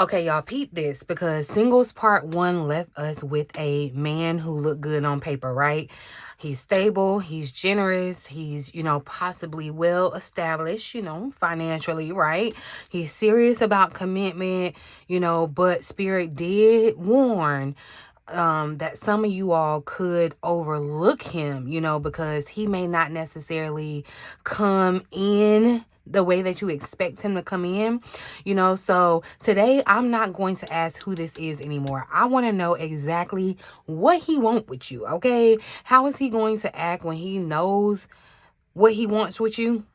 Okay, y'all, peep this, because singles part 1 left us with a man who looked good on paper, right? He's stable, he's generous, he's, possibly well established, financially, right? He's serious about commitment, but Spirit did warn that some of you all could overlook him, because he may not necessarily come in the way that you expect him to come in, so today I'm not going to ask who this is anymore. I want to know exactly what he wants with you. Okay, how is he going to act when he knows what he wants with you?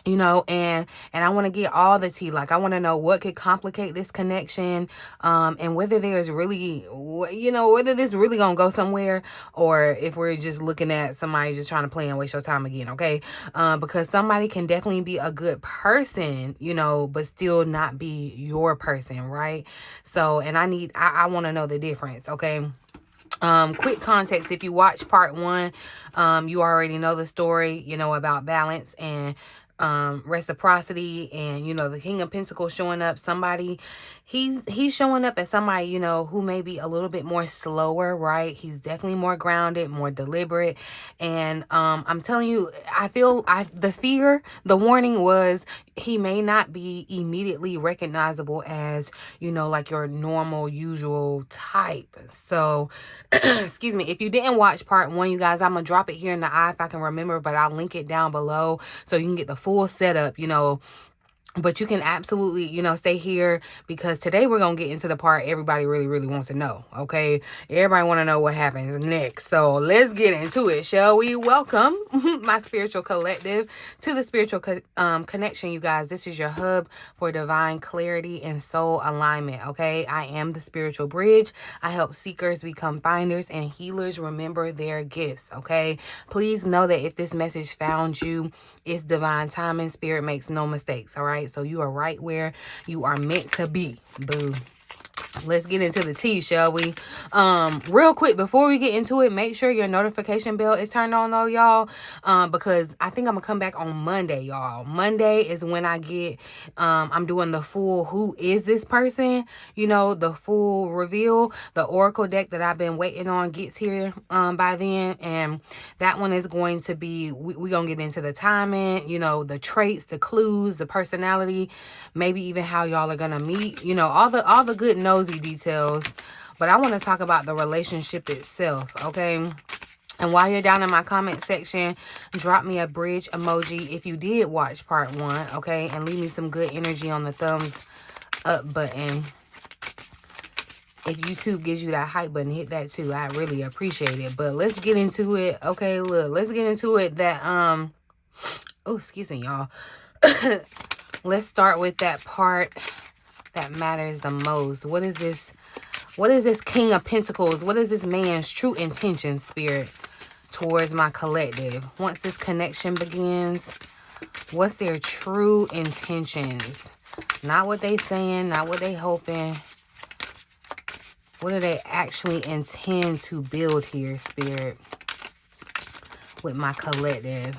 And I want to get all the tea. Like, I want to know what could complicate this connection, and whether there's really, whether this really gonna go somewhere, or if we're just looking at somebody just trying to play and waste your time again. Okay, because somebody can definitely be a good person, but still not be your person, right? So, and I want to know the difference. Okay. Quick context: if you watch part 1, you already know the story, about balance and reciprocity, and the King of Pentacles showing up. Somebody, he's showing up as somebody, who may be a little bit more slower, right? He's definitely more grounded, more deliberate. And I'm telling you, the warning was he may not be immediately recognizable as, like your normal, usual type. So excuse me, if you didn't watch part 1, you guys, I'm gonna drop it here in the eye if I can remember, but I'll link it down below so you can get the full setup, but you can absolutely, stay here, because today we're going to get into the part everybody really, really wants to know, okay? Everybody want to know what happens next. So let's get into it, shall we? Welcome, my spiritual collective, to the spiritual connection, you guys. This is your hub for divine clarity and soul alignment, okay? I am the spiritual bridge. I help seekers become finders and healers remember their gifts, okay? Please know that if this message found you, it's divine timing. Spirit makes no mistakes, all right? So you are right where you are meant to be. Boo. Let's get into the tea, shall we? Real quick, before we get into it, make sure your notification bell is turned on, though, y'all. Because I think I'm gonna come back on Monday, y'all. Monday is when I get, I'm doing the full who is this person, the full reveal. The oracle deck that I've been waiting on gets here by then, and that one is going to be, we're gonna get into the timing, the traits, the clues, the personality, maybe even how y'all are gonna meet, all the good nosy details. But I want to talk about the relationship itself, okay? And while you're down in my comment section, drop me a bridge emoji if you did watch part 1, okay? And leave me some good energy on the thumbs up button. If YouTube gives you that hype button, hit that too. I really appreciate it. But let's get into it. Okay, look, let's get into it. Oh, excuse me, y'all. Let's start with that part that matters the most. What is this? What is this King of Pentacles? What is this man's true intention, Spirit, towards my collective? Once this connection begins, what's their true intentions? Not what they saying, not what they hoping. What do they actually intend to build here, Spirit, with my collective?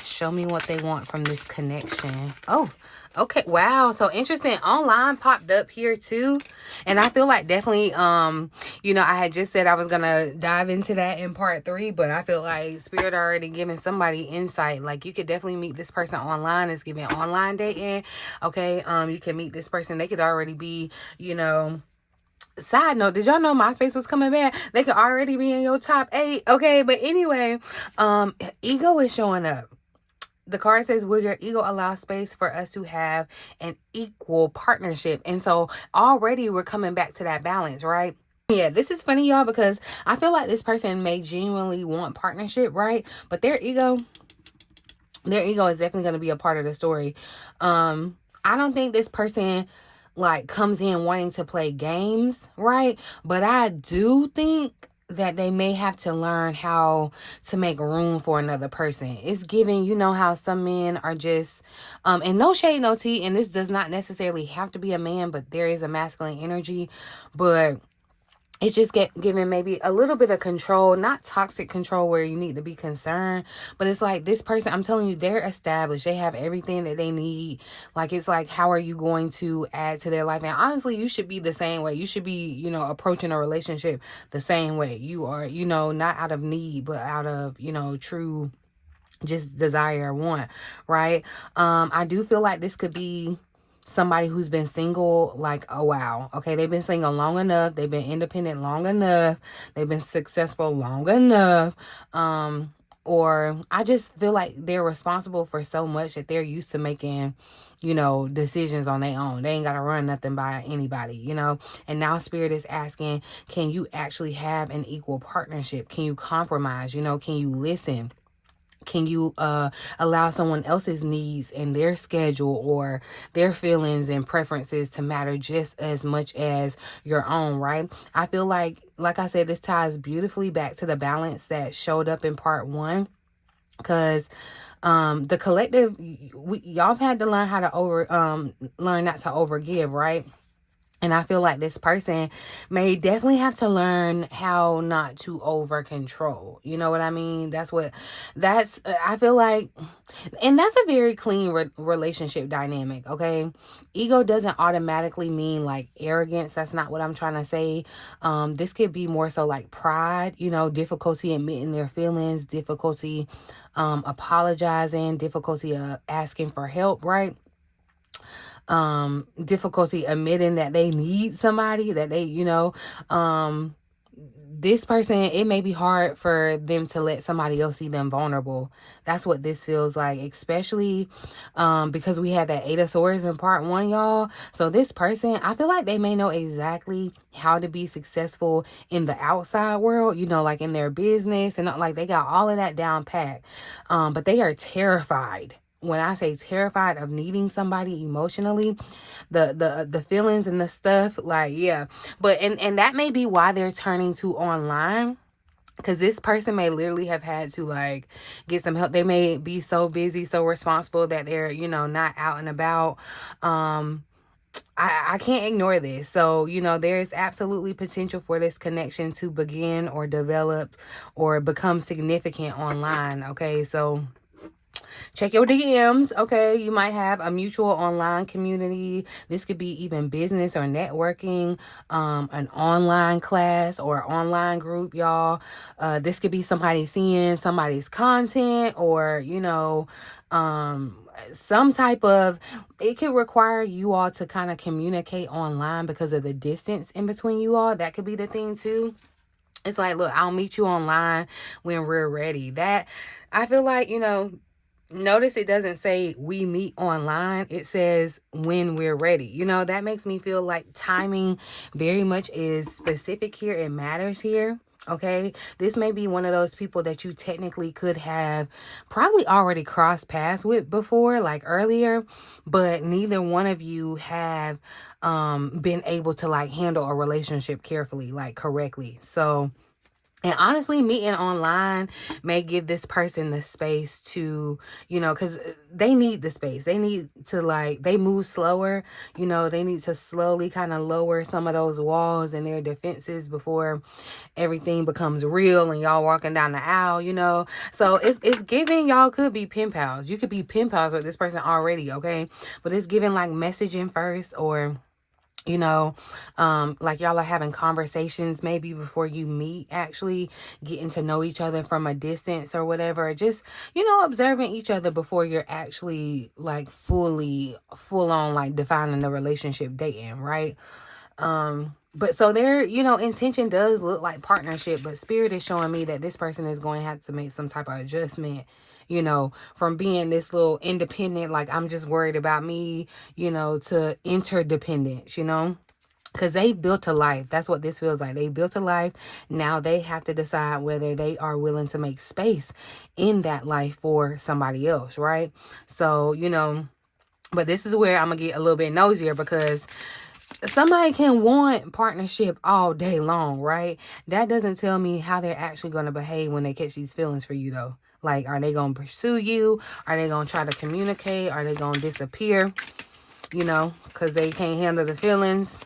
Show me what they want from this connection. Oh, okay. Wow. So interesting. Online popped up here too. And I feel like definitely, I had just said I was going to dive into that in part 3, but I feel like Spirit already giving somebody insight. Like, you could definitely meet this person online. It's giving online dating. Okay. You can meet this person. They could already be, side note, did y'all know MySpace was coming back? They could already be in your top 8. Okay. But anyway, ego is showing up. The card says, will your ego allow space for us to have an equal partnership? And so already we're coming back to that balance, right? Yeah, this is funny, y'all, because I feel like this person may genuinely want partnership, right? But their ego is definitely going to be a part of the story. I don't think this person like comes in wanting to play games, right? But I do think that they may have to learn how to make room for another person. It's giving, how some men are just, and no shade, no tea, and this does not necessarily have to be a man, but there is a masculine energy. But it's just giving maybe a little bit of control, not toxic control where you need to be concerned, but it's like this person, I'm telling you, they're established. They have everything that they need. Like, it's like, how are you going to add to their life? And honestly, you should be the same way. You should be, you know, approaching a relationship the same way. You are, you know, not out of need, but out of, you know, true just desire or want, right? I do feel like this could be somebody who's been single like a while. Okay, they've been single long enough, they've been independent long enough, they've been successful long enough, or I just feel like they're responsible for so much that they're used to making, you know, decisions on their own. They ain't got to run nothing by anybody, you know. And now Spirit is asking, can you actually have an equal partnership? Can you compromise? You know, can you listen? Can you allow someone else's needs and their schedule or their feelings and preferences to matter just as much as your own, right? I feel like I said, this ties beautifully back to the balance that showed up in part 1, because the collective, y'all have had to learn how to learn not to overgive, right? And I feel like this person may definitely have to learn how not to over control. You know what I mean? I feel like, and that's a very clean relationship dynamic, okay? Ego doesn't automatically mean like arrogance. That's not what I'm trying to say. This could be more so like pride, you know, difficulty admitting their feelings, difficulty apologizing, difficulty asking for help, right? Difficulty admitting that they need somebody, that they, you know, this person, it may be hard for them to let somebody else see them vulnerable. That's what this feels like, especially because we had that 8 of Swords in part 1, y'all. So this person, I feel like they may know exactly how to be successful in the outside world, you know, like in their business, and like they got all of that down pat. But they are terrified. When I say terrified of needing somebody emotionally, the feelings and the stuff, like, yeah. But and that may be why they're turning to online, because this person may literally have had to like get some help. They may be so busy, so responsible that they're, you know, not out and about. I can't ignore this. So, you know, there's absolutely potential for this connection to begin or develop or become significant online. Okay, so check your DMs, okay? You might have a mutual online community. This could be even business or networking, an online class or online group, y'all. This could be somebody seeing somebody's content, or, you know, some type of, it could require you all to kind of communicate online because of the distance in between you all. That could be the thing too. It's like, look, I'll meet you online when we're ready. That, I feel like, you know, notice it doesn't say we meet online. It says when we're ready. You know, that makes me feel like timing very much is specific here. It matters here. Okay, this may be one of those people that you technically could have probably already crossed paths with before, like earlier, but neither one of you have been able to like handle a relationship carefully, like correctly. So, and honestly, meeting online may give this person the space to, you know, because they need the space. They need to, like, they move slower. You know, they need to slowly kind of lower some of those walls and their defenses before everything becomes real and y'all walking down the aisle, you know. So it's giving, y'all could be pen pals. You could be pen pals with this person already, okay? But it's giving like messaging first, or, you know, like y'all are having conversations maybe before you meet, actually getting to know each other from a distance or whatever. Just, you know, observing each other before you're actually like full on like defining the relationship dating, right? But so their, you know, intention does look like partnership, but Spirit is showing me that this person is going to have to make some type of adjustment, you know, from being this little independent, like I'm just worried about me, you know, to interdependence, you know, because they built a life. That's what this feels like. They built a life. Now they have to decide whether they are willing to make space in that life for somebody else, right? So, you know, but this is where I'm going to get a little bit nosier, because somebody can want partnership all day long, right? That doesn't tell me how they're actually going to behave when they catch these feelings for you, though. Like, are they going to pursue you? Are they going to try to communicate? Are they going to disappear? You know, because they can't handle the feelings?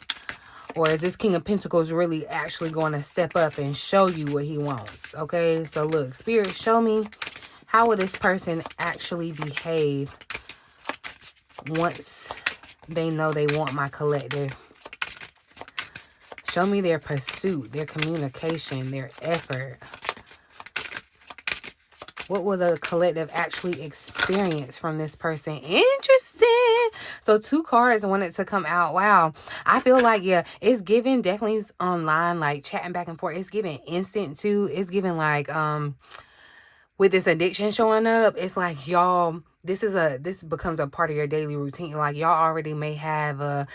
Or is this King of Pentacles really actually going to step up and show you what he wants? Okay, so look, Spirit, show me, how will this person actually behave once they know they want my collective? Show me their pursuit, their communication, their effort. What will the collective actually experience from this person? Interesting. So 2 cards wanted to come out. Wow. I feel like, yeah, it's given definitely online, like chatting back and forth. It's given instant too. It's given like, with this addiction showing up, it's like y'all, this becomes a part of your daily routine. Like y'all already may have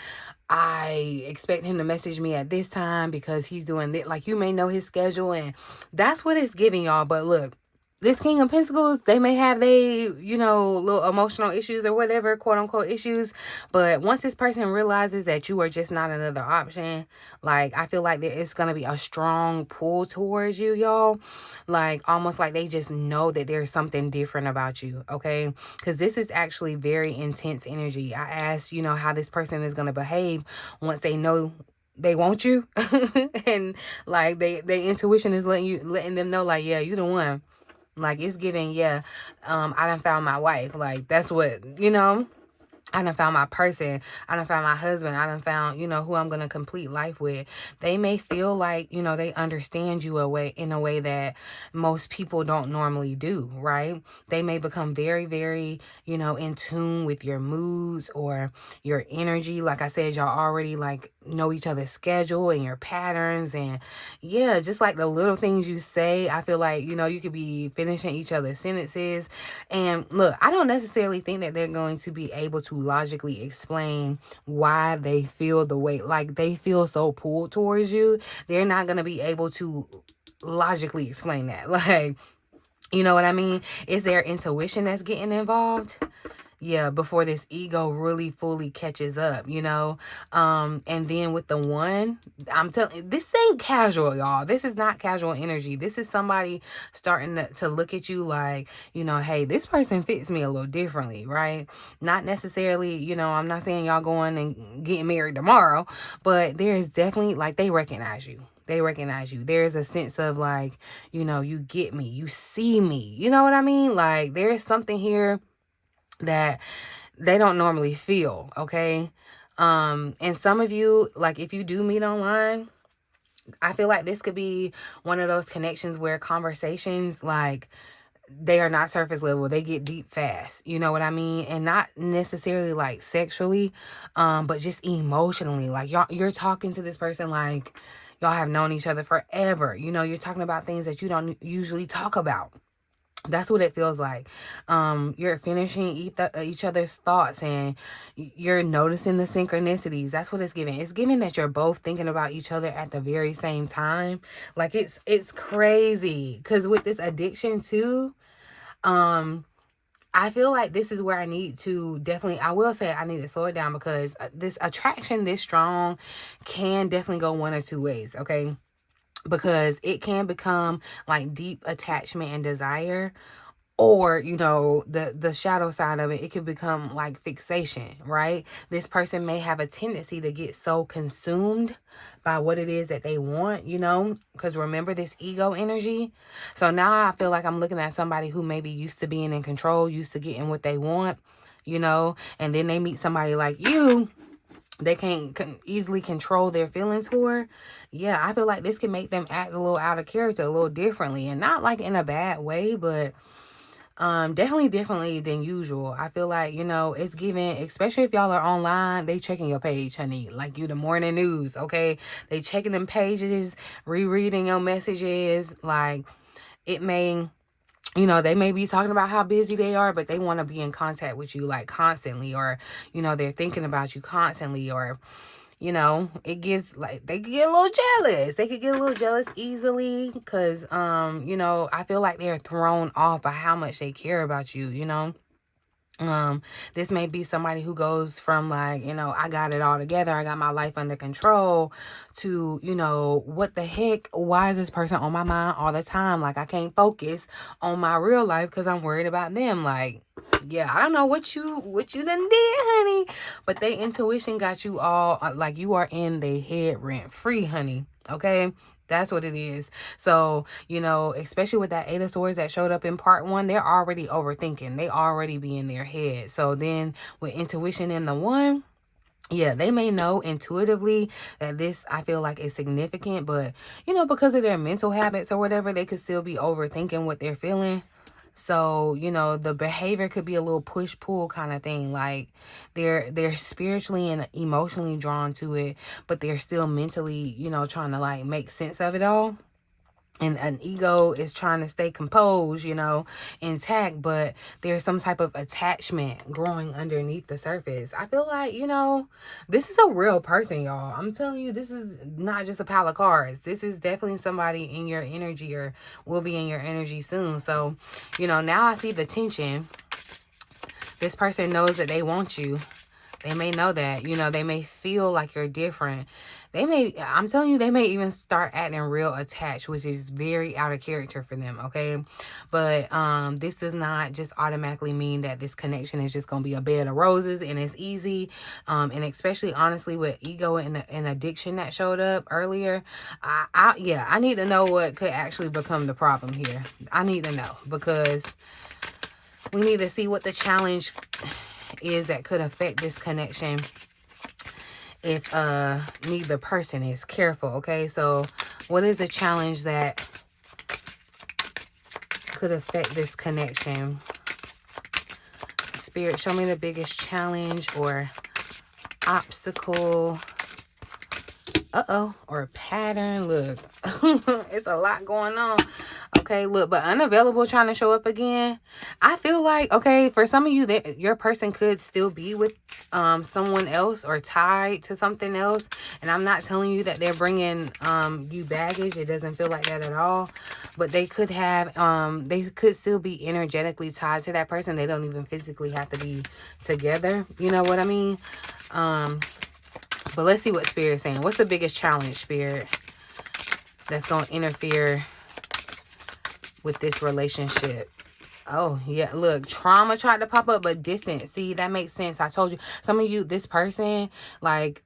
I expect him to message me at this time because he's doing that. Like you may know his schedule, and that's what it's giving y'all. But look, this King of Pentacles, they may have little emotional issues or whatever, quote unquote issues. But once this person realizes that you are just not another option, like I feel like there is going to be a strong pull towards you, y'all. Like almost like they just know that there's something different about you, okay? Because this is actually very intense energy. I asked, how this person is going to behave once they know they want you. And like their intuition is letting them know, like, yeah, you the one. Like it's giving, yeah, I done found my wife. Like that's what, I done found my person. I done found my husband. I done found, who I'm going to complete life with. They may feel like, they understand you in a way that most people don't normally do, right? They may become very, very, in tune with your moods or your energy. Like I said, y'all already like know each other's schedule and your patterns. And yeah, just like the little things you say, I feel like, you could be finishing each other's sentences. And look, I don't necessarily think that they're going to be able to logically explain why they feel the way, like they feel so pulled towards you. They're not going to be able to logically explain that. Like, you know what I mean? Is their intuition that's getting involved? Yeah, before this ego really fully catches up, and then with the one, I'm telling you, this ain't casual, y'all. This is not casual energy. This is somebody starting to look at you like, hey, this person fits me a little differently, right? Not necessarily, I'm not saying y'all going and getting married tomorrow, but there's definitely like they recognize you. They recognize you. There's a sense of like, you get me, you see me, you know what I mean? Like there's something here that they don't normally feel, okay? And some of you, like if you do meet online, I feel like this could be one of those connections where conversations, like they are not surface level, they get deep fast, you know what I mean? And not necessarily like sexually, but just emotionally. Like you're talking to this person like y'all have known each other forever. You're talking about things that you don't usually talk about. That's what it feels like. You're finishing each other's thoughts, and you're noticing the synchronicities. That's what it's giving. It's giving that you're both thinking about each other at the very same time. Like it's crazy. Because with this addiction too, I feel like this is where I need to definitely, I will say I need to slow it down, because this attraction this strong can definitely go one or two ways, okay? Because it can become like deep attachment and desire, or the shadow side of it, it could become like fixation, right? This person may have a tendency to get so consumed by what it is that they want, because remember this ego energy. So now I feel like I'm looking at somebody who maybe used to being in control, used to getting what they want, and then they meet somebody like you they can't easily control their feelings for. Yeah, I feel like this can make them act a little out of character, a little differently, and not like in a bad way, but definitely differently than usual. I feel like, it's giving, especially if y'all are online, they checking your page, honey, like you the morning news, okay? They checking them pages, rereading your messages. Like it may, they may be talking about how busy they are, but they want to be in contact with you like constantly, or they're thinking about you constantly, or it gives, like, they could get a little jealous. They could get a little jealous easily, because I feel like they're thrown off by how much they care about you, This may be somebody who goes from like, I got it all together, I got my life under control, to, what the heck, why is this person on my mind all the time? Like, I can't focus on my real life because I'm worried about them. Like, yeah, I don't know what you done did, honey, but they intuition got you all like you are in their head rent free, honey. Okay, that's what it is. So, especially with that Eight of Swords that showed up in part 1, they're already overthinking. They already be in their head. So then with intuition in the 1, yeah, they may know intuitively that this, I feel like, is significant, but, because of their mental habits or whatever, they could still be overthinking what they're feeling. So, the behavior could be a little push-pull kind of thing. Like, they're spiritually and emotionally drawn to it, but they're still mentally, trying to, like, make sense of it all. And an ego is trying to stay composed, intact, but there's some type of attachment growing underneath the surface. I feel like, this is a real person, y'all. I'm telling you, this is not just a pile of cards. This is definitely somebody in your energy, or will be in your energy soon. So, now I see the tension. This person knows that they want you. They may know that, they may feel like you're different. I'm telling you, they may even start acting real attached, which is very out of character for them, okay? But this does not just automatically mean that this connection is just going to be a bed of roses and it's easy. And especially, honestly, with ego and addiction that showed up earlier, I need to know what could actually become the problem here. I need to know, because we need to see what the challenge is that could affect this connection if neither person is careful. Okay, so what is the challenge that could affect this connection? Spirit, show me the biggest challenge or obstacle, or pattern. Look, it's a lot going on. Okay, look, but unavailable trying to show up again. I feel like, okay, for some of you, that your person could still be with someone else or tied to something else. And I'm not telling you that they're bringing you baggage. It doesn't feel like that at all. But they could have, they could still be energetically tied to that person. They don't even physically have to be together. You know what I mean? But let's see what Spirit is saying. What's the biggest challenge, Spirit, that's going to interfere with this relationship? Oh, yeah, look, trauma tried to pop up, but distance. See, that makes sense. I told you, some of you, this person, like,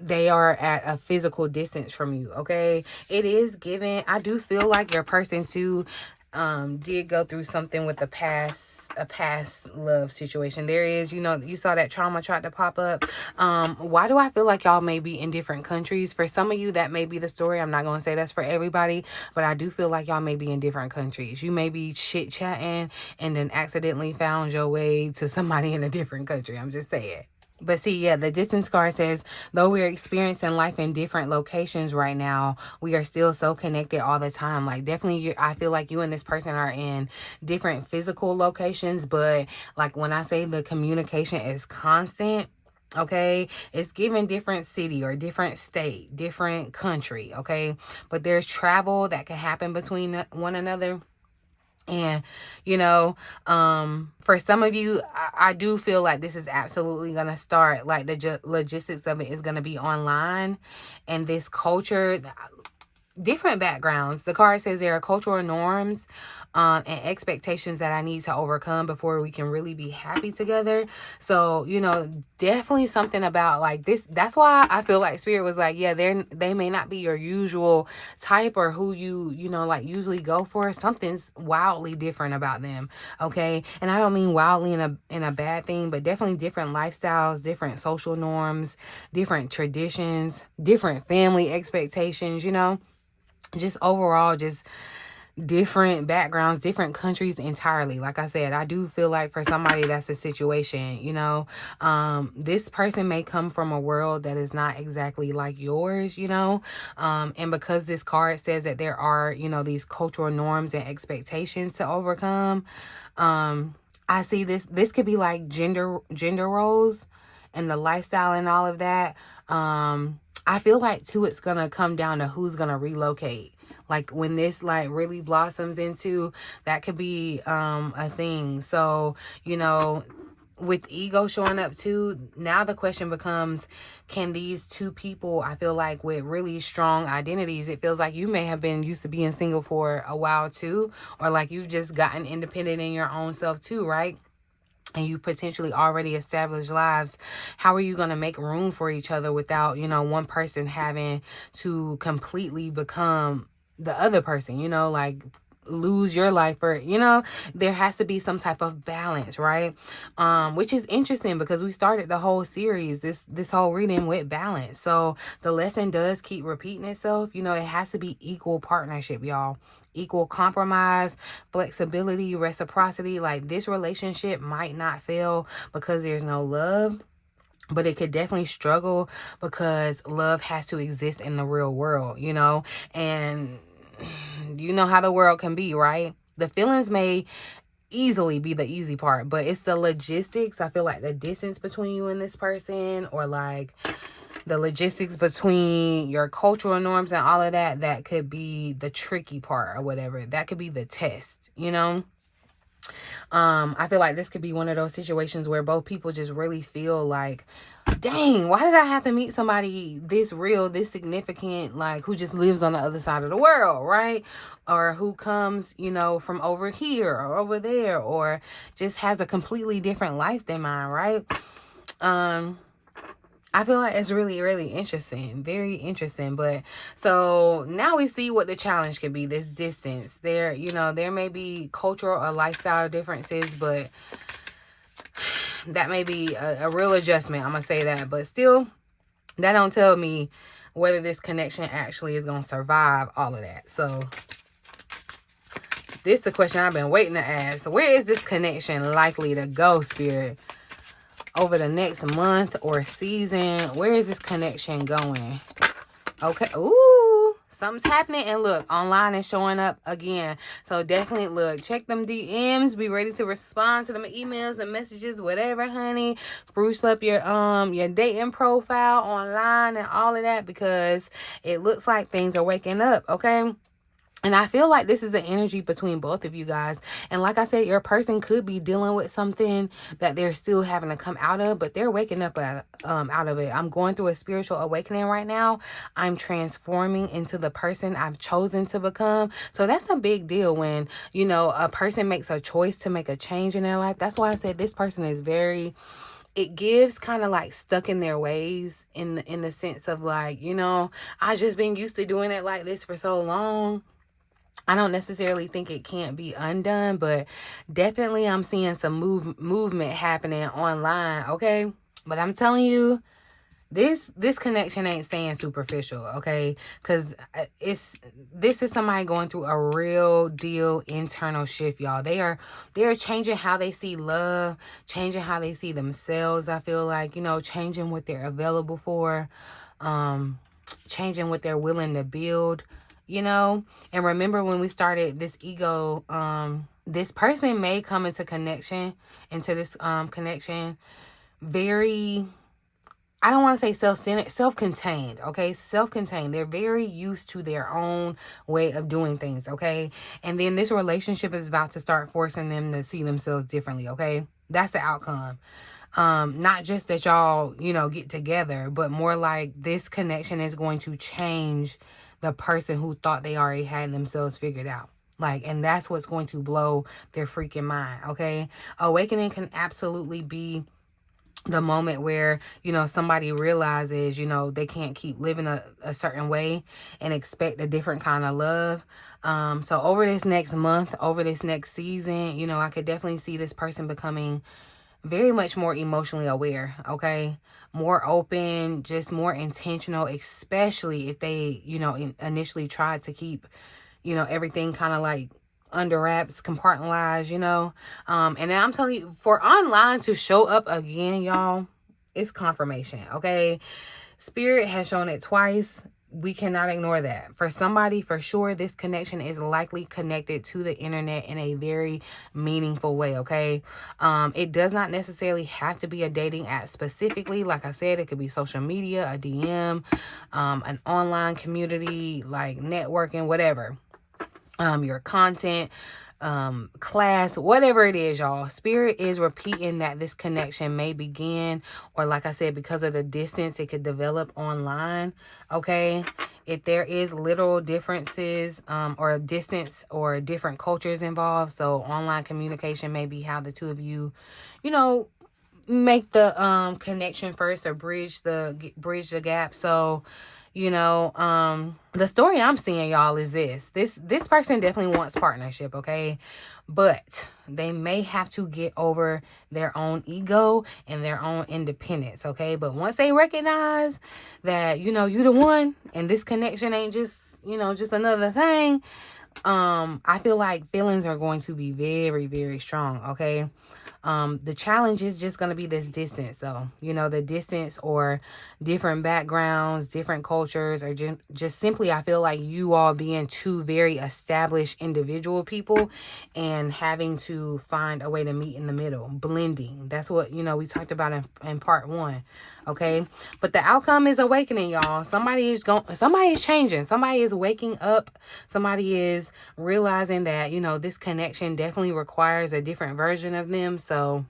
they are at a physical distance from you, okay? It is given. I do feel like your person, too, did go through something with a past love situation. There is, you saw that trauma tried to pop up. Why do I feel like y'all may be in different countries? For some of you, that may be the story. I'm not going to say that's for everybody, but I do feel like y'all may be in different countries. You may be chit-chatting and then accidentally found your way to somebody in a different country. I'm just saying. But see, yeah, the distance card says, though we're experiencing life in different locations right now, we are still so connected all the time. Like, definitely, I feel like you and this person are in different physical locations. But, like, when I say the communication is constant, okay, it's given different city or different state, different country, okay? But there's travel that can happen between one another. And, for some of you, I do feel like this is absolutely going to start, like, the logistics of it is going to be online. And this culture, different backgrounds. The card says there are cultural norms and expectations that I need to overcome before we can really be happy together. So, definitely something about like this. That's why I feel like Spirit was like, yeah, they may not be your usual type or who you like usually go for. Something's wildly different about them. Okay. And I don't mean wildly in a bad thing, but definitely different lifestyles, different social norms, different traditions, different family expectations, just overall, just different backgrounds, different countries entirely. Like I said, I do feel like for somebody that's a situation, this person may come from a world that is not exactly like yours, and because this card says that there are, these cultural norms and expectations to overcome, I see this could be like gender roles and the lifestyle and all of that. I feel like too, it's gonna come down to who's gonna relocate. Like when this like really blossoms into, that could be a thing. So, you know, with ego showing up too, now the question becomes, can these two people, I feel like with really strong identities, it feels like you may have been used to being single for a while too, or like you've just gotten independent in your own self too, right? And you potentially already established lives. How are you going to make room for each other without, you know, one person having to completely become the other person, you know, like lose your life, or, you know, there has to be some type of balance, right? Which is interesting because we started the whole series, this whole reading with balance. So the lesson does keep repeating itself. You know, it has to be equal partnership, y'all. Equal compromise, flexibility, reciprocity. Like this relationship might not fail because there's no love, but it could definitely struggle because love has to exist in the real world, you know? And you know how the world can be, right? The feelings may easily be the easy part, but it's the logistics. I feel like the distance between you and this person, or like the logistics between your cultural norms and all of that, that could be the tricky part or whatever. That could be the test, you know? I feel like this could be one of those situations where both people just really feel like, dang, why did I have to meet somebody this real, this significant, like who just lives on the other side of the world, right? Or who comes, you know, from over here or over there, or just has a completely different life than mine, right? I feel like it's really, really interesting. Very interesting. But so now we see what the challenge could be, this distance. There, you know, there may be cultural or lifestyle differences, but that may be a real adjustment. I'm going to say that. But still, that don't tell me whether this connection actually is going to survive all of that. So this is the question I've been waiting to ask. Where is this connection likely to go, Spirit? Over the next month or season, where is this connection going? Okay. Ooh, something's happening. And look, online is showing up again. So definitely look, check them DMs. Be ready to respond to them emails and messages, whatever, honey. Spruce up your dating profile online and all of that, because it looks like things are waking up. Okay. And I feel like this is an energy between both of you guys. And like I said, your person could be dealing with something that they're still having to come out of, but they're waking up out of it. I'm going through a spiritual awakening right now. I'm transforming into the person I've chosen to become. So that's a big deal when, you know, a person makes a choice to make a change in their life. That's why I said this person is very... it gives kind of like stuck in their ways, in the sense of like, you know, I've just been used to doing it like this for so long. I don't necessarily think it can't be undone, but definitely I'm seeing some movement happening online, okay? But I'm telling you, this connection ain't staying superficial, okay? Because this is somebody going through a real deal internal shift, y'all. They're changing how they see love, changing how they see themselves. I feel like, you know, changing what they're available for, changing what they're willing to build. You know, and remember when we started this ego, this person may come into this connection very, I don't want to say self-centered, self-contained, okay? Self-contained. They're very used to their own way of doing things, okay? And then this relationship is about to start forcing them to see themselves differently, okay? That's the outcome. Not just that y'all, you know, get together, but more like this connection is going to change the person who thought they already had themselves figured out. Like, and that's what's going to blow their freaking mind, okay? Awakening can absolutely be the moment where, you know, somebody realizes, you know, they can't keep living a certain way and expect a different kind of love. So over this next month, over this next season, you know, I could definitely see this person becoming very much more emotionally aware, okay? More open, just more intentional, especially if they, you know, initially tried to keep, you know, everything kind of like under wraps, compartmentalized, you know? And then I'm telling you, for online to show up again, y'all, it's confirmation, okay? Spirit has shown it twice. we cannot ignore that. For somebody, for sure, this connection is likely connected to the internet in a very meaningful way, okay? It does not necessarily have to be a dating app specifically. Like I said, it could be social media, a DM, an online community, like networking, whatever. Your content, class, whatever it is, y'all. Spirit is repeating that this connection may begin, or like I said, because of the distance, it could develop online, okay? If there is literal differences, or distance or different cultures involved, so online communication may be how the two of you, you know, make the connection first, or bridge the gap. So, you know, the story I'm seeing, y'all, is this person definitely wants partnership, okay? But they may have to get over their own ego and their own independence, okay? But once they recognize that, you know, you the one, and this connection ain't just, you know, just another thing, I feel like feelings are going to be very, very strong, okay? The challenge is just going to be this distance, though. You know, the distance, or different backgrounds, different cultures, or just simply, I feel like you all being two very established individual people and having to find a way to meet in the middle, blending. That's what, you know, we talked about in part 1. Okay, but the outcome is awakening, y'all. Somebody is changing. Somebody is waking up. Somebody is realizing that, you know, this connection definitely requires a different version of them. So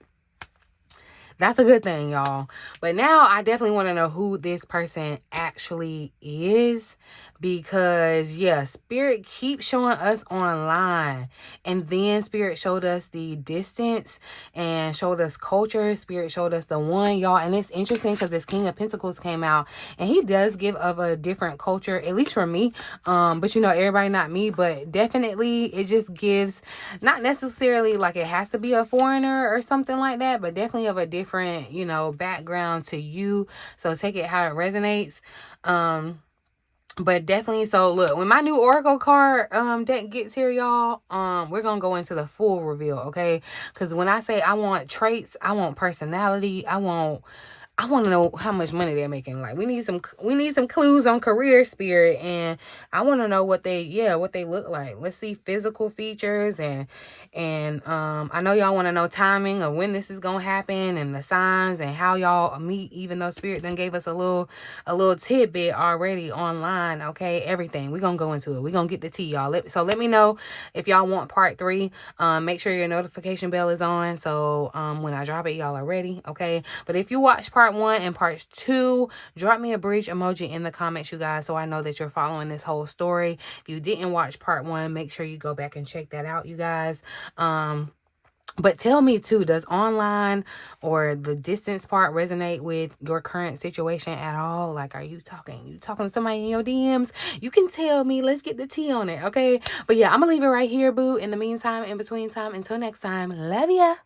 that's a good thing, y'all. But now I definitely want to know who this person actually is, because yeah, Spirit keeps showing us online, and then Spirit showed us the distance and showed us culture. Spirit showed us the one, y'all, and it's interesting because this King of Pentacles came out, and he does give of a different culture, at least for me. But you know, everybody not me, but definitely it just gives, not necessarily like it has to be a foreigner or something like that, but definitely of a different, you know, background to you. So take it how it resonates. But definitely, so look, when my new Oracle card deck gets here, y'all, we're gonna go into the full reveal, okay? Because when I say I want traits, I want personality, I want to know how much money they're making. Like, we need some clues on career, Spirit, and I want to know what they look like. Let's see physical features, and I know y'all want to know timing of when this is gonna happen, and the signs, and how y'all meet. Even though Spirit then gave us a little tidbit already online, okay? Everything, we're gonna go into it. We're gonna get the tea, y'all. So let me know if y'all want part 3. Make sure your notification bell is on, so when I drop it, y'all are ready, okay? But if you watch part 1 and part 2, drop me a bridge emoji in the comments, you guys, so I know that you're following this whole story. If you didn't watch part 1, make sure you go back and check that out, you guys. But tell me too, does online or the distance part resonate with your current situation at all? Like, are you talking to somebody in your DMs? You can tell me. Let's get the tea on it, okay? But yeah, I'm gonna leave it right here, boo. In the meantime, in between time, until next time, love ya.